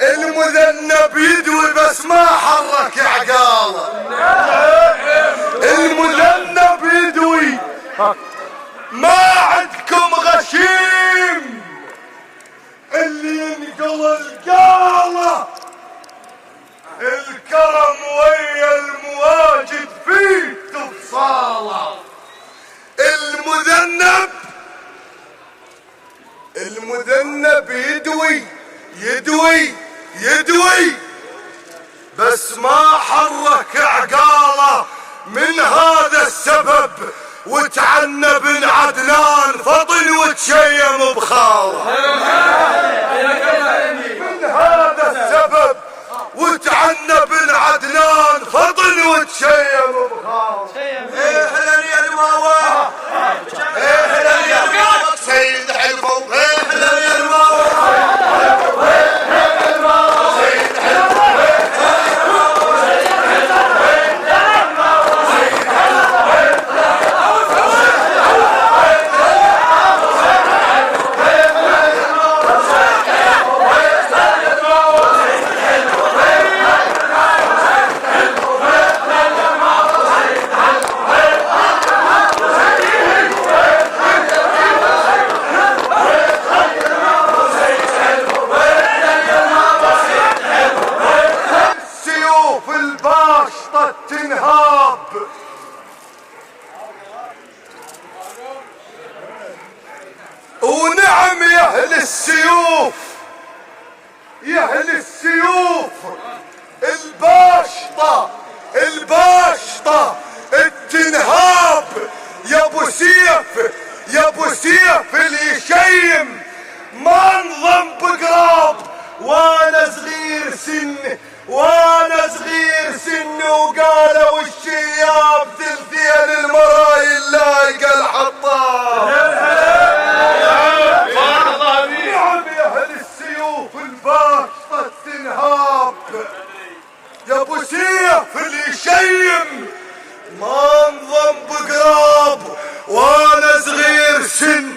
المذنب يدوي بس ما حرك عقاله. المذنب يدوي ما عندكم غشيم اللي ينقل القاله. الكرم ويا المواجد فيه تفصاله. المذنب يدوي بس ما حرك عقاله. من هذا السبب وتعنى بن عدنان فطن وتشيم بخاله. من هذا السبب وتعنى بن عدنان فطن وتشيم بخاله. اهلا يا الماوى، اهلا يا الماوى سيد حلفو، اهلا يا الماوى سيد حلفو. تنهاب ونعم يا اهل السيوف، يا اهل السيوف الباشطة التنهاب. يا ابو سيف اللي يشيم ما انضم بقراب. وانا صغير سن وقالوا الشياب ثلثين المراي اللايقه الحطاب. نعم يا اهل السيوف الباشطه التنهاب. يا ابو سيف اللي يشيم ما انضم بقراب. وانا صغير سن